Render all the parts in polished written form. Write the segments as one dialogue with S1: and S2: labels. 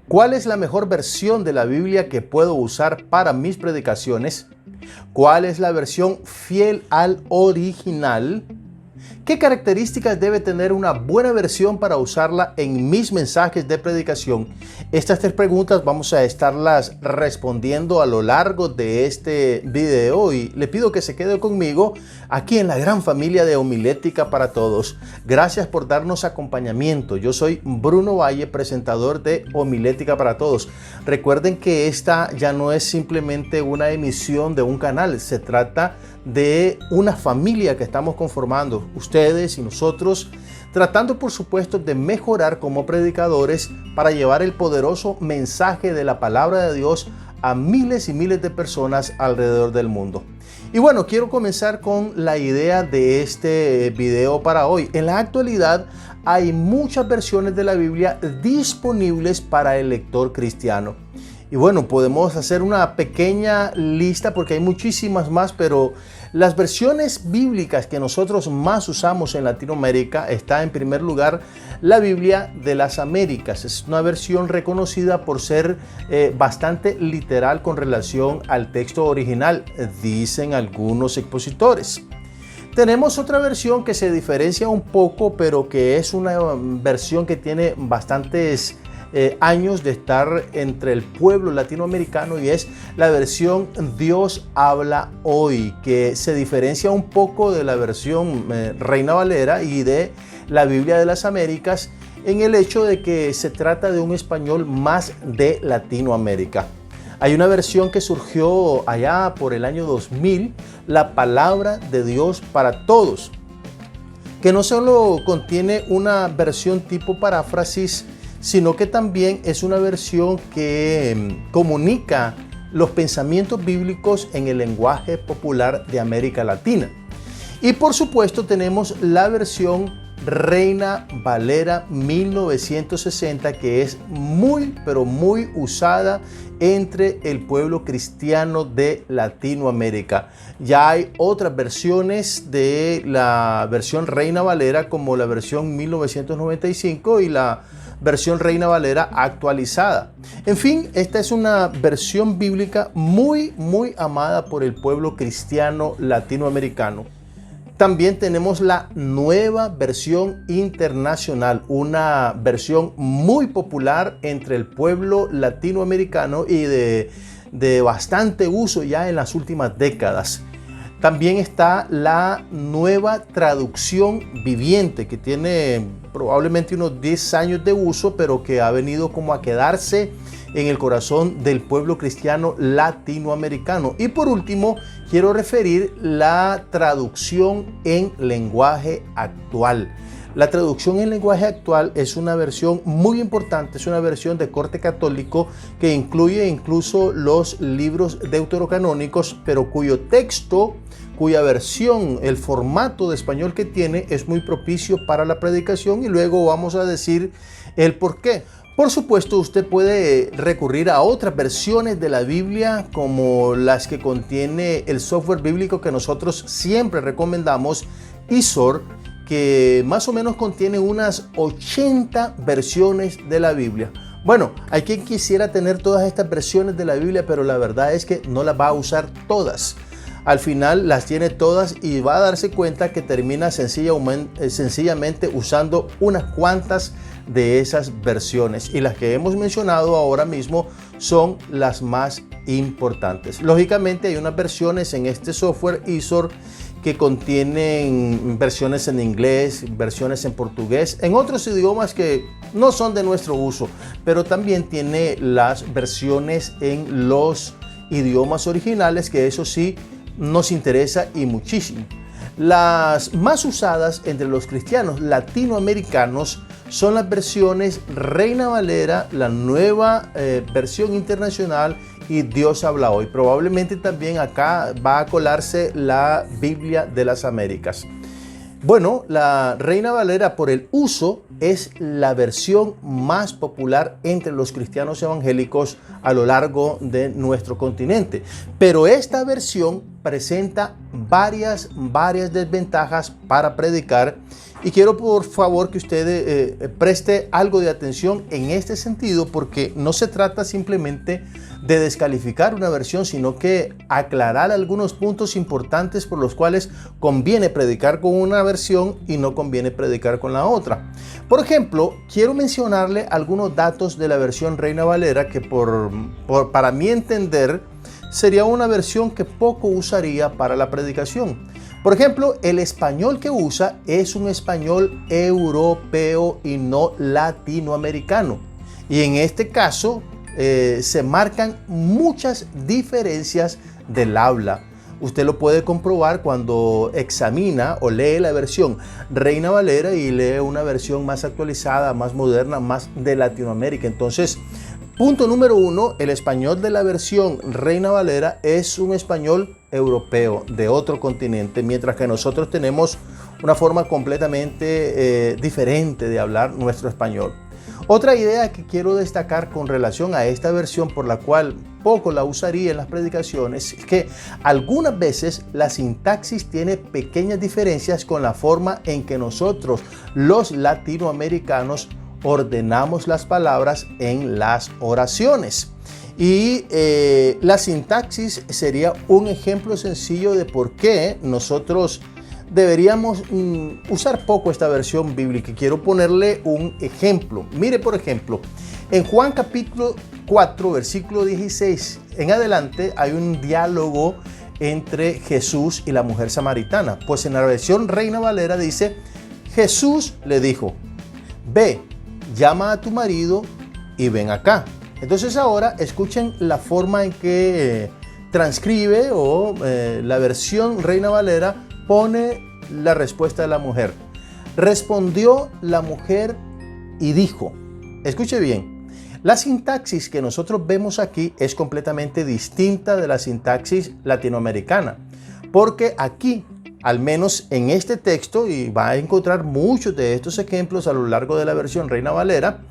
S1: ¿Cuál es la mejor versión de la Biblia que puedo usar para mis predicaciones? ¿Cuál es la versión fiel al original? ¿Qué características debe tener una buena versión para usarla en mis mensajes de predicación? Estas 3 preguntas vamos a estarlas respondiendo a lo largo de este video y le pido que se quede conmigo aquí en la gran familia de Homilética para Todos. Gracias por darnos acompañamiento. Yo soy Bruno Valle, presentador de Homilética para Todos. Recuerden que esta ya no es simplemente una emisión de un canal, se trata de una familia que estamos conformando, ustedes y nosotros, tratando por supuesto de mejorar como predicadores para llevar el poderoso mensaje de la palabra de Dios a miles y miles de personas alrededor del mundo. Y bueno, quiero comenzar con la idea de este video para hoy. En la actualidad hay muchas versiones de la Biblia disponibles para el lector cristiano. Y bueno, podemos hacer una pequeña lista porque hay muchísimas más, pero las versiones bíblicas que nosotros más usamos en Latinoamérica está en primer lugar la Biblia de las Américas. Es una versión reconocida por ser bastante literal con relación al texto original, dicen algunos expositores. Tenemos otra versión que se diferencia un poco, pero que es una versión que tiene bastantes años de estar entre el pueblo latinoamericano, y es la versión Dios habla hoy, que se diferencia un poco de la versión Reina Valera y de la Biblia de las Américas en el hecho de que se trata de un español más de Latinoamérica. Hay una versión que surgió allá por el año 2000, la Palabra de Dios para Todos, que no solo contiene una versión tipo paráfrasis, sino que también es una versión que comunica los pensamientos bíblicos en el lenguaje popular de América Latina. Y por supuesto tenemos la versión Reina Valera 1960, que es muy, pero muy usada entre el pueblo cristiano de Latinoamérica. Ya hay otras versiones de la versión Reina Valera, como la versión 1995 y la versión Reina Valera actualizada. En fin, esta es una versión bíblica muy, muy amada por el pueblo cristiano latinoamericano. También tenemos la Nueva Versión Internacional, una versión muy popular entre el pueblo latinoamericano y de bastante uso ya en las últimas décadas. También está la Nueva Traducción Viviente, que tiene probablemente unos 10 años de uso, pero que ha venido como a quedarse en el corazón del pueblo cristiano latinoamericano. Y por último, quiero referir la traducción en lenguaje actual. La traducción en lenguaje actual es una versión muy importante, es una versión de corte católico que incluye incluso los libros deuterocanónicos, pero cuyo texto, cuya versión, el formato de español que tiene es muy propicio para la predicación, y luego vamos a decir el por qué. Por supuesto, usted puede recurrir a otras versiones de la Biblia, como las que contiene el software bíblico que nosotros siempre recomendamos, Isor, que más o menos contiene unas 80 versiones de la Biblia. Bueno, hay quien quisiera tener todas estas versiones de la Biblia, pero la verdad es que no las va a usar todas. Al final las tiene todas y va a darse cuenta que termina sencillamente usando unas cuantas de esas versiones, y las que hemos mencionado ahora mismo son las más importantes. Lógicamente hay unas versiones en este software Isor que contienen versiones en inglés, versiones en portugués, en otros idiomas que no son de nuestro uso, pero también tiene las versiones en los idiomas originales, que eso sí nos interesa y muchísimo. Las más usadas entre los cristianos latinoamericanos son las versiones Reina Valera, la Nueva Versión Internacional y Dios habla hoy. Probablemente también acá va a colarse la Biblia de las Américas. Bueno, la Reina Valera por el uso es la versión más popular entre los cristianos evangélicos a lo largo de nuestro continente. Pero esta versión presenta varias desventajas para predicar, Y quiero por favor que usted preste algo de atención en este sentido, porque no se trata simplemente de descalificar una versión, sino que aclarar algunos puntos importantes por los cuales conviene predicar con una versión y no conviene predicar con la otra. Por ejemplo, quiero mencionarle algunos datos de la versión Reina Valera que para mi entender sería una versión que poco usaría para la predicación. Por ejemplo, el español que usa es un español europeo y no latinoamericano. Y en este caso se marcan muchas diferencias del habla. Usted lo puede comprobar cuando examina o lee la versión Reina Valera y lee una versión más actualizada, más moderna, más de Latinoamérica. Entonces, punto número uno, el español de la versión Reina Valera es un español europeo de otro continente, mientras que nosotros tenemos una forma completamente diferente de hablar nuestro español. Otra idea que quiero destacar con relación a esta versión, por la cual poco la usaría en las predicaciones, es que algunas veces la sintaxis tiene pequeñas diferencias con la forma en que nosotros, los latinoamericanos, ordenamos las palabras en las oraciones. Y la sintaxis sería un ejemplo sencillo de por qué nosotros deberíamos usar poco esta versión bíblica. Quiero ponerle un ejemplo. Mire, por ejemplo, en Juan capítulo 4, versículo 16 en adelante, hay un diálogo entre Jesús y la mujer samaritana. Pues en la versión Reina Valera dice: Jesús le dijo, ve, llama a tu marido y ven acá. Entonces ahora escuchen la forma en que transcribe o la versión Reina Valera pone la respuesta de la mujer. Respondió la mujer y dijo. Escuche bien, la sintaxis que nosotros vemos aquí es completamente distinta de la sintaxis latinoamericana, porque aquí, al menos en este texto, y va a encontrar muchos de estos ejemplos a lo largo de la versión Reina Valera,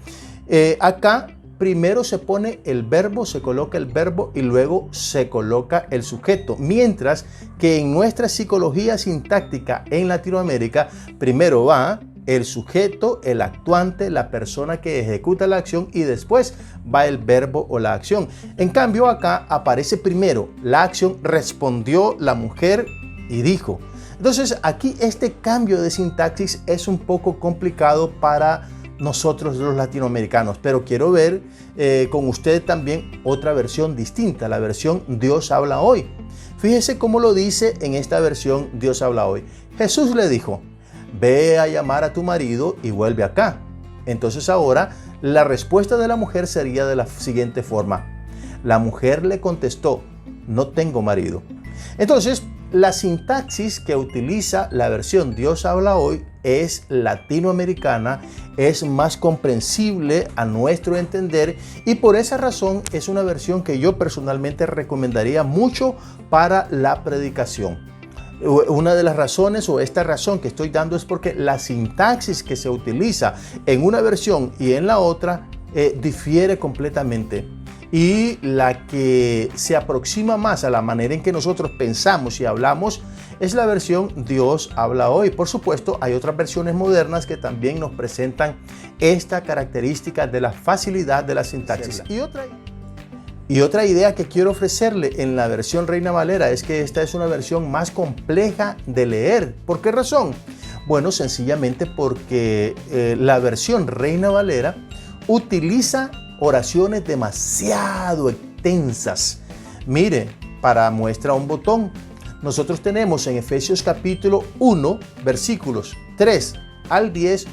S1: acá primero se pone el verbo, se coloca el verbo y luego se coloca el sujeto. Mientras que en nuestra psicología sintáctica en Latinoamérica, primero va el sujeto, el actuante, la persona que ejecuta la acción y después va el verbo o la acción. En cambio acá aparece primero la acción, respondió la mujer y dijo. Entonces aquí este cambio de sintaxis es un poco complicado para nosotros los latinoamericanos, pero quiero ver con usted también otra versión distinta, la versión Dios habla hoy. Fíjese cómo lo dice en esta versión Dios habla hoy. Jesús le dijo, ve a llamar a tu marido y vuelve acá. Entonces ahora la respuesta de la mujer sería de la siguiente forma. La mujer le contestó, no tengo marido. Entonces, la sintaxis que utiliza la versión Dios habla hoy es latinoamericana, es más comprensible a nuestro entender y por esa razón es una versión que yo personalmente recomendaría mucho para la predicación. Una de las razones o esta razón que estoy dando es porque la sintaxis que se utiliza en una versión y en la otra difiere completamente. Y la que se aproxima más a la manera en que nosotros pensamos y hablamos es la versión Dios habla hoy. Por supuesto, hay otras versiones modernas que también nos presentan esta característica de la facilidad de la sintaxis. Y otra idea que quiero ofrecerle en la versión Reina Valera es que esta es una versión más compleja de leer. ¿Por qué razón? Bueno, sencillamente porque la versión Reina Valera utiliza oraciones demasiado extensas. Mire, para muestra un botón, nosotros tenemos en Efesios capítulo 1, versículos 3 al 10,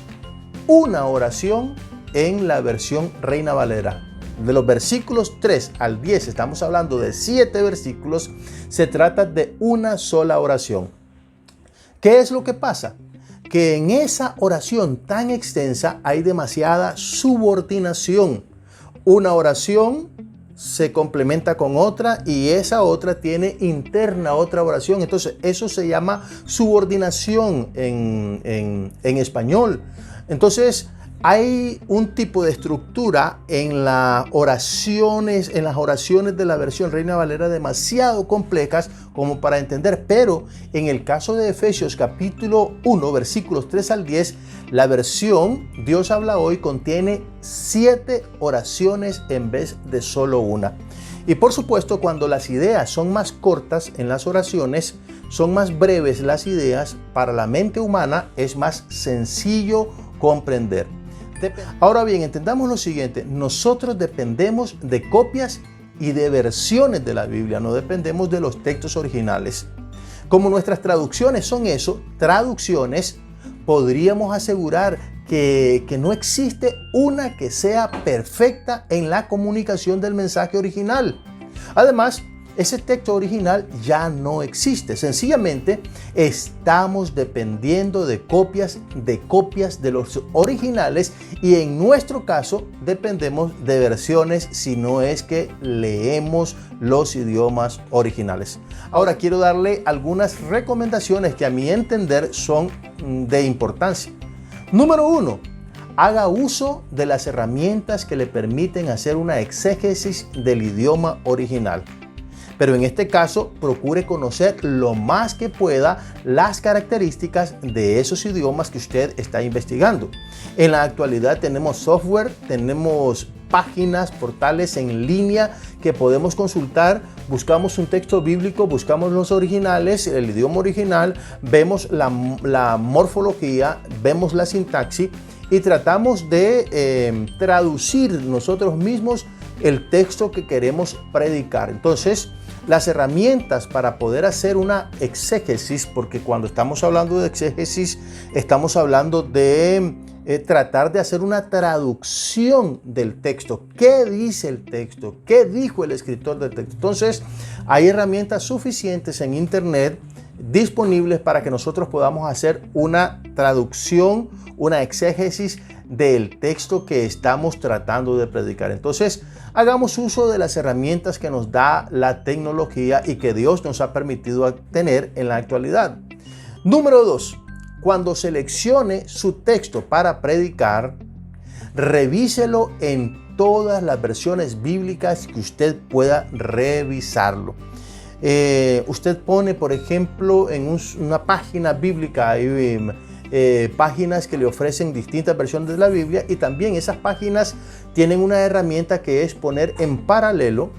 S1: una oración en la versión Reina Valera. De los versículos 3 al 10, estamos hablando de 7 versículos, se trata de una sola oración. ¿Qué es lo que pasa? Que en esa oración tan extensa hay demasiada subordinación. Una oración se complementa con otra y esa otra tiene interna otra oración. Entonces eso se llama subordinación en español. Entonces Hay un tipo de estructura en las oraciones de la versión Reina Valera demasiado complejas como para entender, pero en el caso de Efesios capítulo 1, versículos 3 al 10, la versión Dios habla hoy contiene 7 oraciones en vez de solo una. Y por supuesto, cuando las ideas son más cortas en las oraciones, son más breves las ideas, para la mente humana es más sencillo comprender. Ahora bien, entendamos lo siguiente: nosotros dependemos de copias y de versiones de la Biblia, no dependemos de los textos originales. Como nuestras traducciones son eso, traducciones, podríamos asegurar que no existe una que sea perfecta en la comunicación del mensaje original. Además, ese texto original ya no existe. Sencillamente estamos dependiendo de copias de los originales, y en nuestro caso dependemos de versiones si no es que leemos los idiomas originales. Ahora quiero darle algunas recomendaciones que a mi entender son de importancia. Número 1. Haga uso de las herramientas que le permiten hacer una exégesis del idioma original. Pero en este caso, procure conocer lo más que pueda las características de esos idiomas que usted está investigando. En la actualidad tenemos software, tenemos páginas, portales en línea que podemos consultar. Buscamos un texto bíblico, buscamos los originales, el idioma original, vemos la morfología, vemos la sintaxis y tratamos de traducir nosotros mismos el texto que queremos predicar. Entonces, las herramientas para poder hacer una exégesis, porque cuando estamos hablando de exégesis, estamos hablando de tratar de hacer una traducción del texto. ¿Qué dice el texto? ¿Qué dijo el escritor del texto? Entonces, hay herramientas suficientes en internet disponibles para que nosotros podamos hacer una traducción, una exégesis del texto que estamos tratando de predicar. Entonces, hagamos uso de las herramientas que nos da la tecnología y que Dios nos ha permitido tener en la actualidad. Número 2. Cuando seleccione su texto para predicar, revíselo en todas las versiones bíblicas que usted pueda revisarlo. Usted pone, por ejemplo, en una página bíblica, hay páginas que le ofrecen distintas versiones de la Biblia, y también esas páginas tienen una herramienta que es poner en paralelo,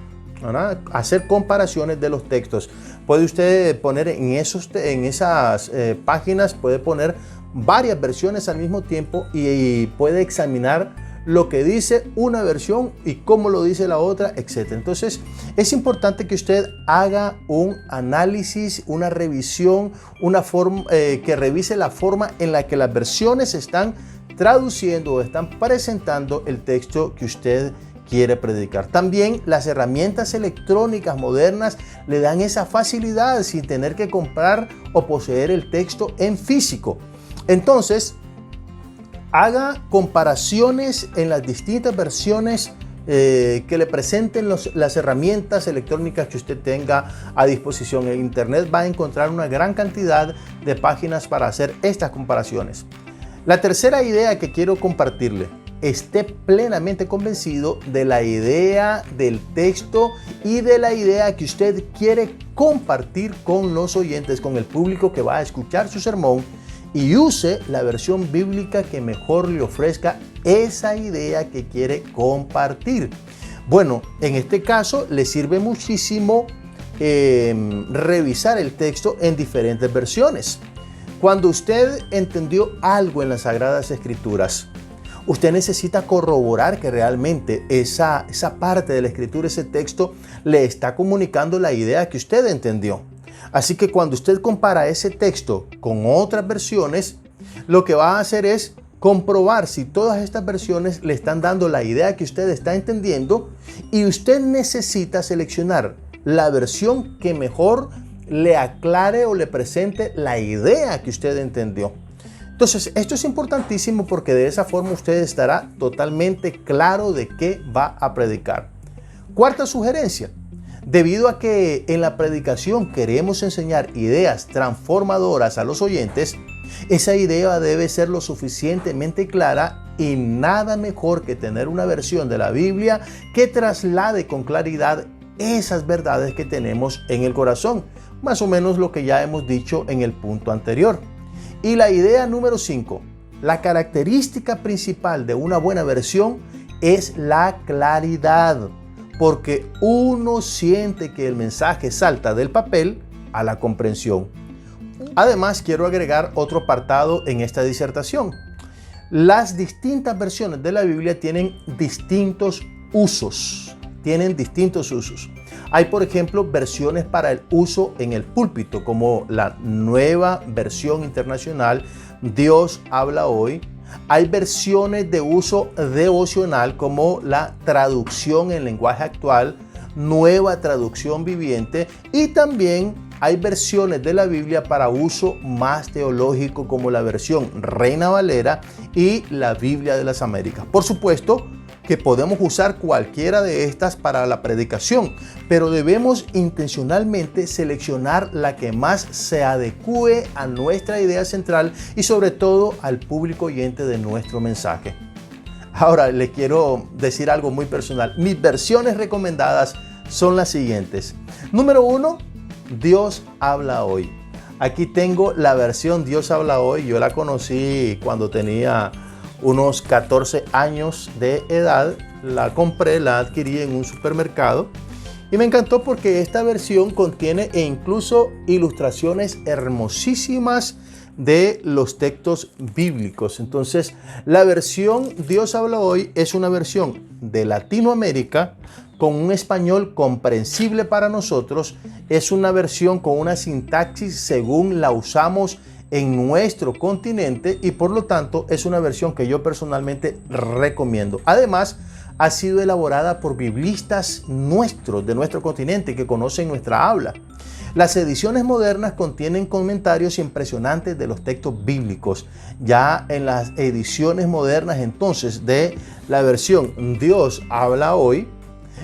S1: ¿verdad? Hacer comparaciones de los textos. Puede usted poner en esas páginas, puede poner varias versiones al mismo tiempo y puede examinar lo que dice una versión y cómo lo dice la otra, etc. Entonces, es importante que usted haga un análisis, una revisión, que revise la forma en la que las versiones están traduciendo o están presentando el texto que usted quiere predicar. También las herramientas electrónicas modernas le dan esa facilidad sin tener que comprar o poseer el texto en físico. Entonces, haga comparaciones en las distintas versiones que le presenten las herramientas electrónicas que usted tenga a disposición. En internet va a encontrar una gran cantidad de páginas para hacer estas comparaciones. La tercera idea que quiero compartirle: esté plenamente convencido de la idea del texto y de la idea que usted quiere compartir con los oyentes, con el público que va a escuchar su sermón, y use la versión bíblica que mejor le ofrezca esa idea que quiere compartir. Bueno, en este caso le sirve muchísimo revisar el texto en diferentes versiones. Cuando usted entendió algo en las Sagradas Escrituras, usted necesita corroborar que realmente esa parte de la Escritura, ese texto, le está comunicando la idea que usted entendió. Así que cuando usted compara ese texto con otras versiones, lo que va a hacer es comprobar si todas estas versiones le están dando la idea que usted está entendiendo, y usted necesita seleccionar la versión que mejor le aclare o le presente la idea que usted entendió. Entonces, esto es importantísimo porque de esa forma usted estará totalmente claro de qué va a predicar. Cuarta sugerencia: debido a que en la predicación queremos enseñar ideas transformadoras a los oyentes, esa idea debe ser lo suficientemente clara y nada mejor que tener una versión de la Biblia que traslade con claridad esas verdades que tenemos en el corazón, más o menos lo que ya hemos dicho en el punto anterior. Y la idea número 5, la característica principal de una buena versión es la claridad, porque uno siente que el mensaje salta del papel a la comprensión. Además, quiero agregar otro apartado en esta disertación. Las distintas versiones de la Biblia tienen distintos usos. Hay, por ejemplo, versiones para el uso en el púlpito, como la Nueva Versión Internacional, Dios habla hoy. Hay versiones de uso devocional, como la traducción en lenguaje actual, Nueva Traducción Viviente, y también hay versiones de la Biblia para uso más teológico, como la versión Reina Valera y la Biblia de las Américas. Por supuesto que podemos usar cualquiera de estas para la predicación, pero debemos intencionalmente seleccionar la que más se adecue a nuestra idea central y sobre todo al público oyente de nuestro mensaje. Ahora le quiero decir algo muy personal. Mis versiones recomendadas son las siguientes. Número 1, Dios habla hoy. Aquí tengo la versión Dios habla hoy. Yo la conocí cuando tenía unos 14 años de edad. La compré, la adquirí en un supermercado y me encantó porque esta versión contiene incluso ilustraciones hermosísimas de los textos bíblicos. Entonces, la versión Dios habla hoy es una versión de Latinoamérica con un español comprensible para nosotros. Es una versión con una sintaxis según la usamos en nuestro continente y por lo tanto es una versión que yo personalmente recomiendo. Además, ha sido elaborada por biblistas nuestros, de nuestro continente, que conocen nuestra habla. Las ediciones modernas contienen comentarios impresionantes de los textos bíblicos. Ya en las ediciones modernas entonces de la versión Dios habla hoy,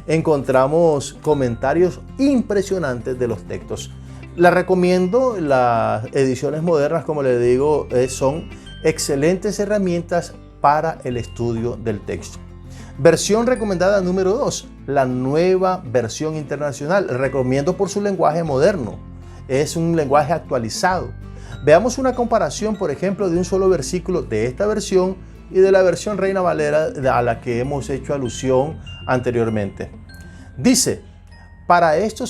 S1: encontramos comentarios impresionantes de los textos. La recomiendo. Las ediciones modernas, como les digo, son excelentes herramientas para el estudio del texto. Versión recomendada número 2, la Nueva Versión Internacional. Recomiendo por su lenguaje moderno. Es un lenguaje actualizado. Veamos una comparación, por ejemplo, de un solo versículo de esta versión y de la versión Reina Valera a la que hemos hecho alusión anteriormente. Dice: para esto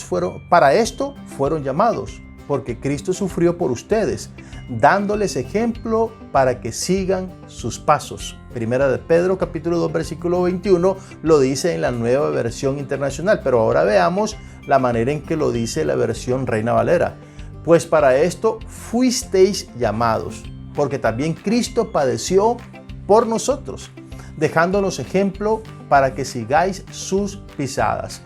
S1: fueron llamados, porque Cristo sufrió por ustedes, dándoles ejemplo para que sigan sus pasos. Primera de Pedro, capítulo 2, versículo 21, lo dice en la Nueva Versión Internacional, pero ahora veamos la manera en que lo dice la versión Reina Valera. Pues para esto fuisteis llamados, porque también Cristo padeció por nosotros, dejándonos ejemplo para que sigáis sus pisadas.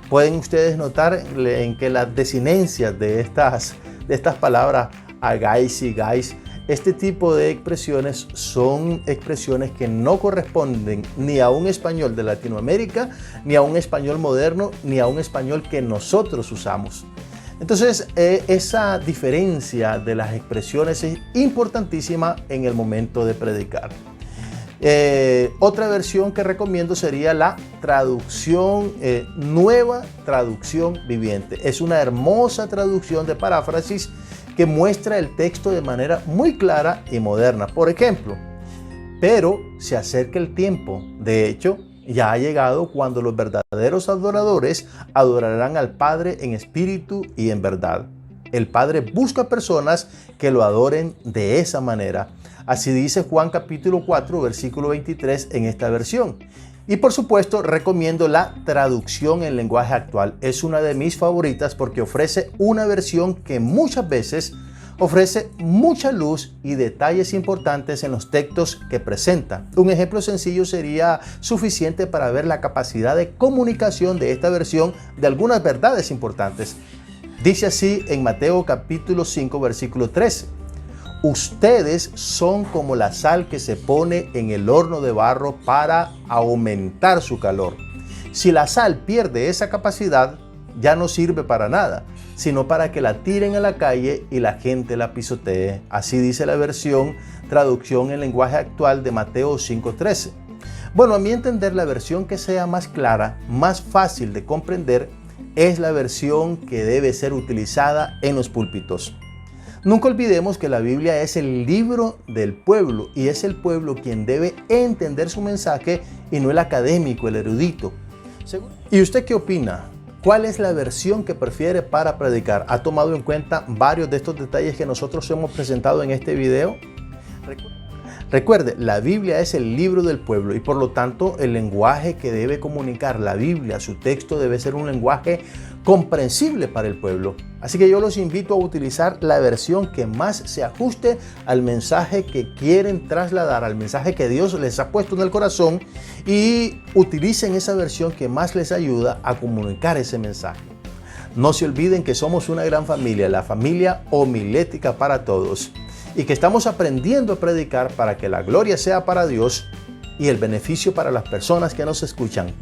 S1: Pueden ustedes notar en que las desinencias de estas palabras, hagáis, sigáis, este tipo de expresiones son expresiones que no corresponden ni a un español de Latinoamérica, ni a un español moderno, ni a un español que nosotros usamos. Entonces, esa diferencia de las expresiones es importantísima en el momento de predicar. Otra versión que recomiendo sería la traducción, Nueva Traducción Viviente. Es una hermosa traducción de paráfrasis que muestra el texto de manera muy clara y moderna. Por ejemplo, pero se acerca el tiempo. De hecho, ya ha llegado cuando los verdaderos adoradores adorarán al Padre en espíritu y en verdad. El Padre busca personas que lo adoren de esa manera. Así dice Juan capítulo 4, versículo 23 en esta versión. Y por supuesto, recomiendo la traducción en lenguaje actual. Es una de mis favoritas porque ofrece una versión que muchas veces ofrece mucha luz y detalles importantes en los textos que presenta. Un ejemplo sencillo sería suficiente para ver la capacidad de comunicación de esta versión de algunas verdades importantes. Dice así en Mateo capítulo 5, versículo 13. Ustedes son como la sal que se pone en el horno de barro para aumentar su calor. Si la sal pierde esa capacidad, ya no sirve para nada. sino para que la tiren a la calle y la gente la pisotee. Así dice la versión traducción en lenguaje actual de Mateo 5:13. Bueno, a mi entender, la versión que sea más clara, más fácil de comprender, es la versión que debe ser utilizada en los púlpitos. Nunca olvidemos que la Biblia es el libro del pueblo y es el pueblo quien debe entender su mensaje y no el académico, el erudito. ¿Y usted qué opina? ¿Cuál es la versión que prefiere para predicar? ¿Ha tomado en cuenta varios de estos detalles que nosotros hemos presentado en este video? Recuerde, la Biblia es el libro del pueblo y por lo tanto el lenguaje que debe comunicar la Biblia, su texto, debe ser un lenguaje comprensible para el pueblo. Así que yo los invito a utilizar la versión que más se ajuste al mensaje que quieren trasladar, al mensaje que Dios les ha puesto en el corazón, y utilicen esa versión que más les ayuda a comunicar ese mensaje. No se olviden que somos una gran familia, la familia homilética para todos, y que estamos aprendiendo a predicar para que la gloria sea para Dios y el beneficio para las personas que nos escuchan.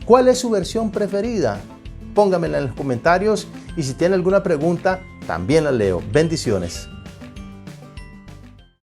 S1: ¿Cuál es su versión preferida? Póngamela en los comentarios y si tiene alguna pregunta, también la leo. Bendiciones.